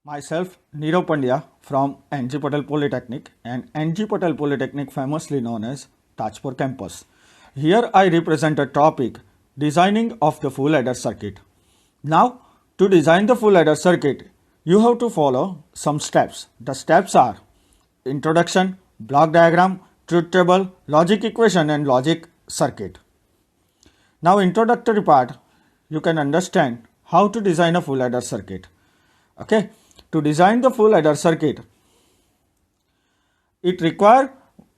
Myself, Neerav Pandya from NG Patel Polytechnic and NG Patel Polytechnic famously known as Tajpur campus. Here I represent a topic designing of the full adder circuit. Now, to design the full adder circuit, you have to follow some steps. The steps are introduction, block diagram, truth table, logic equation and logic circuit. Now, introductory part, you can understand how to design a full adder circuit. Okay, to design the full adder circuit, it requires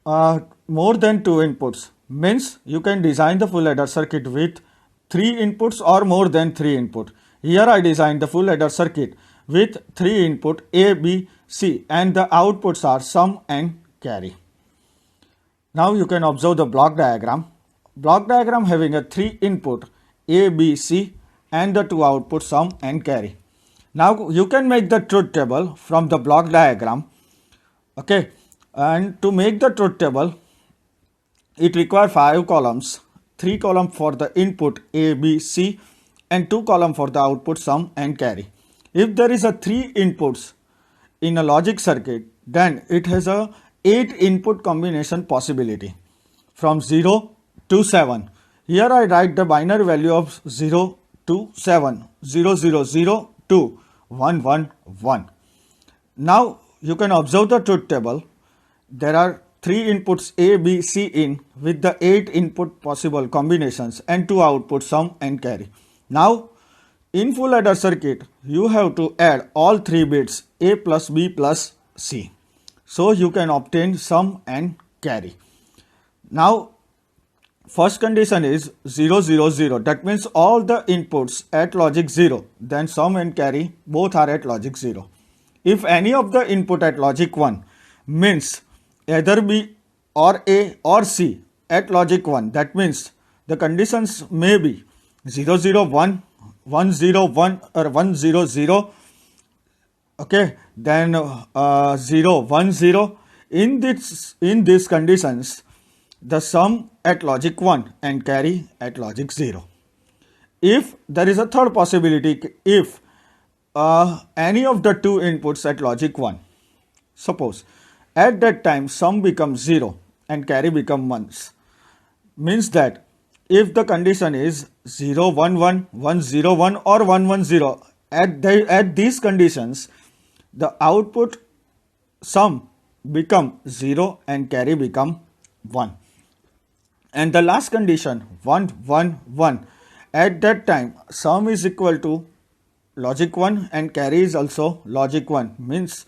more than two inputs. Means you can design the full adder circuit with three inputs or more than three input. Here I designed the full adder circuit with three input A, B, C and the outputs are sum and carry. Now you can observe the block diagram. Block diagram having a three input A, B, C and the two outputs sum and carry. Now you can make the truth table from the block diagram. Okay, and to make the truth table, it requires 5 columns, 3 columns for the input A, B, C and 2 columns for the output sum and carry. If there is a 3 inputs in a logic circuit, then it has a 8 input combination possibility from 0 to 7. Here I write the binary value of 0 to 7, 0, 0, 0 to 1, 1, 1. Now you can observe the truth table. There are 3 inputs A, B, C in with the 8 input possible combinations and 2 outputs sum and carry. Now in full adder circuit you have to add all 3 bits A plus B plus C. So you can obtain sum and carry. Now first condition is 0, 0, 0. That means all the inputs at logic 0. Then sum and carry both are at logic 0. If any of the input at logic 1 means either B or A or C at logic 1. That means the conditions may be 0, 0, 1, 1, 0, 1 or 1, 0, 0. Okay, then 0, 1, 0. In these conditions, the sum at logic 1 and carry at logic 0. If there is a third possibility, if any of the two inputs at logic 1, suppose at that time sum becomes 0 and carry become 1, means that if the condition is 0, 1, 1, 1, 0, 1 or 1, 1, 0, at these conditions, the output sum become 0 and carry become 1. And the last condition 1, 1, 1, at that time sum is equal to logic 1 and carry is also logic 1. Means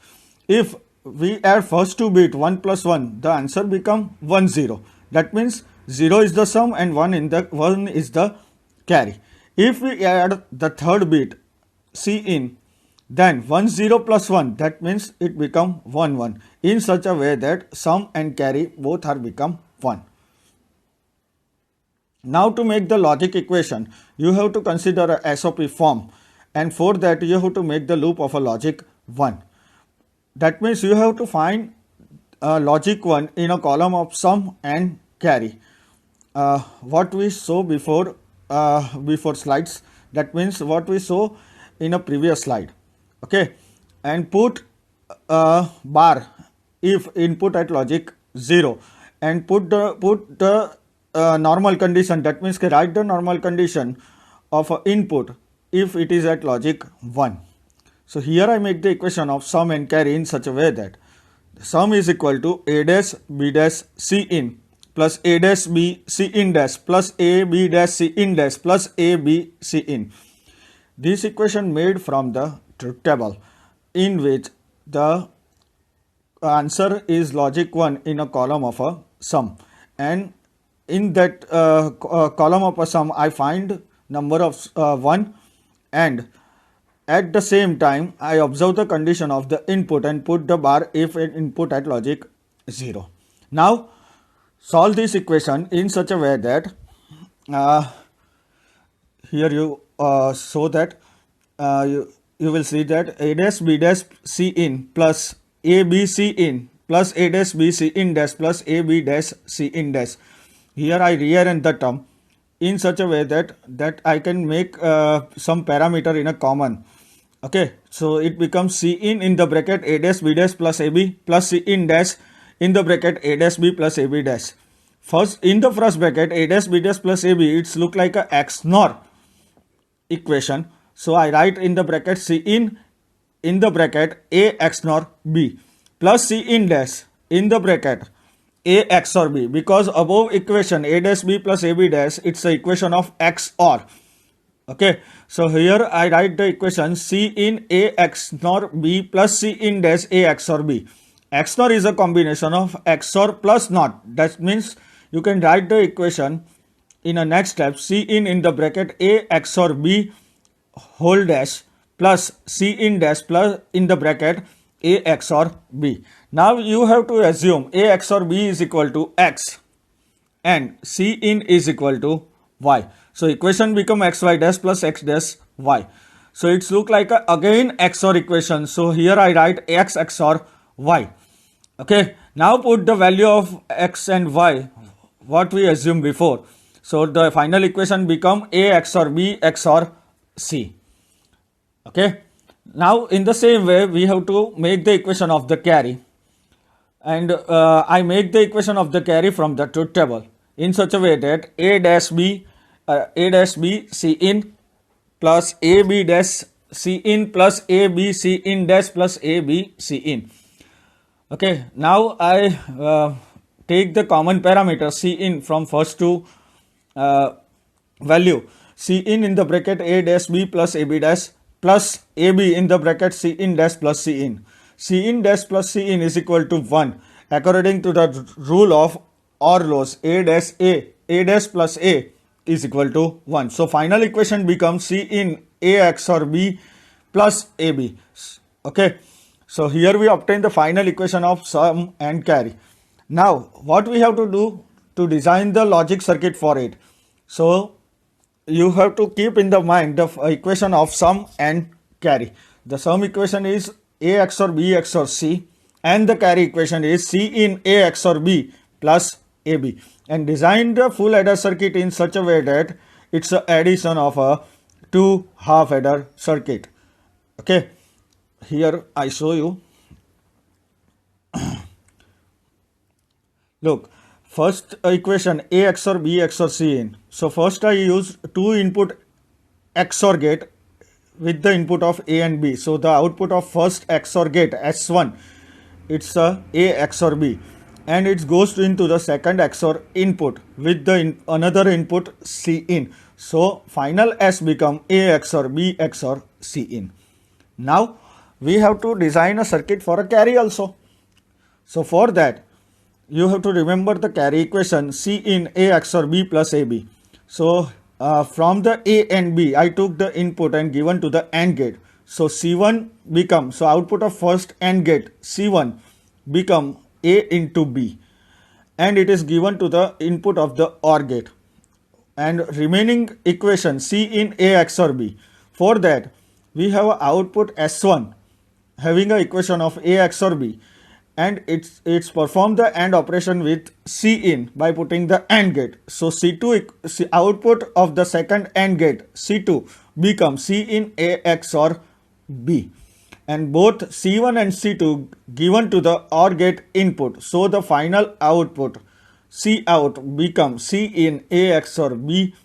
if we add first two bit 1 plus 1, the answer become 1, 0. That means 0 is the sum and 1 is the carry. If we add the third bit C in, then 1, 0 plus 1, that means it become 1, 1 in such a way that sum and carry both are become 1. Now to make the logic equation, you have to consider a SOP form, and for that you have to make the loop of a logic 1. That means you have to find logic 1 in a column of sum and carry. What we saw before slides, that means what we saw in a previous slide. Okay, and put bar if input at logic 0 and put the normal condition. That means write the normal condition of input if it is at logic 1. So here I make the equation of sum and carry in such a way that sum is equal to A dash B dash C in plus A dash B C in dash plus A B dash C in dash plus A B C in. This equation made from the truth table in which the answer is logic 1 in a column of a sum, and in that column of a sum I find number of 1, and at the same time I observe the condition of the input and put the bar if an input at logic 0. Now solve this equation in such a way that here you show that you will see that A dash B dash C in plus A B C in plus A dash B C in dash plus A B dash C in dash. Here I rearrange the term in such a way that I can make some parameter in a common. Okay, so it becomes C in the bracket A dash B dash plus AB plus C in dash in the bracket A dash B plus AB dash. First, in the first bracket A dash B dash plus AB, it's look like a XNOR equation. So I write in the bracket C in the bracket A XNOR B plus C in dash in the bracket A XOR B, because above equation A dash B plus AB dash, it's the equation of XOR. Okay, so here I write the equation C in A XNOR B plus C in dash A XOR B. XNOR is a combination of XOR plus NOT. That means you can write the equation in a next step, C in the bracket A XOR B whole dash plus C in dash plus in the bracket A XOR B. Now you have to assume A XOR B is equal to X and C in is equal to Y. So equation become xy dash plus x dash y. So it's look like a again XOR equation. So here I write x XOR y. Okay, now put the value of x and y what we assumed before. So the final equation become A XOR B XOR C. Okay, now in the same way we have to make the equation of the carry, and I make the equation of the carry from the truth table in such a way that A dash B C in plus A B dash C in plus A B C in dash plus A B C in. Okay, now I take the common parameter C in from first two value C in the bracket A dash B plus A B dash plus A B in the bracket C in dash plus C in. C in dash plus C in is equal to 1 according to the rule of OR laws. A dash plus A is equal to 1. So final equation becomes C in A XOR B plus AB. Okay, so here we obtain the final equation of sum and carry. Now what we have to do to design the logic circuit for it? So you have to keep in the mind the equation of sum and carry. The sum equation is A XOR B XOR C and the carry equation is C in A XOR B plus AB, and design the full adder circuit in such a way that it's an addition of a two half adder circuit. Okay, here I show you. Look, first equation A XOR B XOR C in. So first I use two input XOR gate with the input of A and B. So the output of first XOR gate S1, it's a A XOR B, and it goes into the second XOR input with the another input C in. So final S become A XOR B XOR C in. Now we have to design a circuit for a carry also. So for that you have to remember the carry equation C in A XOR B plus AB. So from the A and B I took the input and given to the AND gate. So C1 become, so output of first AND gate C1 become A into B, and it is given to the input of the OR gate, and remaining equation C in A XOR B. For that we have a output S1 having a equation of A XOR B, and it's perform the AND operation with C in by putting the AND gate. So C2 output of the second AND gate C2 becomes C in A XOR B, and both C1 and C2 given to the OR gate input. So the final output C out becomes C in A XOR B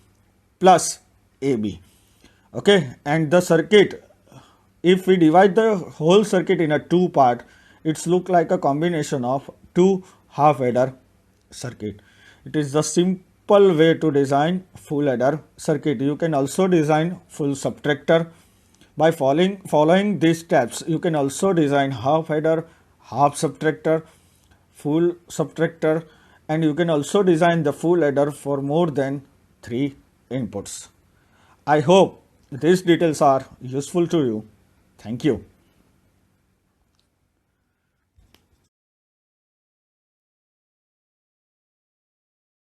plus AB. Okay, and the circuit, if we divide the whole circuit in a two part, it's look like a combination of two half adder circuit. It is the simple way to design full adder circuit. You can also design full subtractor by following these steps. You can also design half adder, half subtractor, full subtractor, and you can also design the full adder for more than 3 inputs. I hope these details are useful to you. Thank you.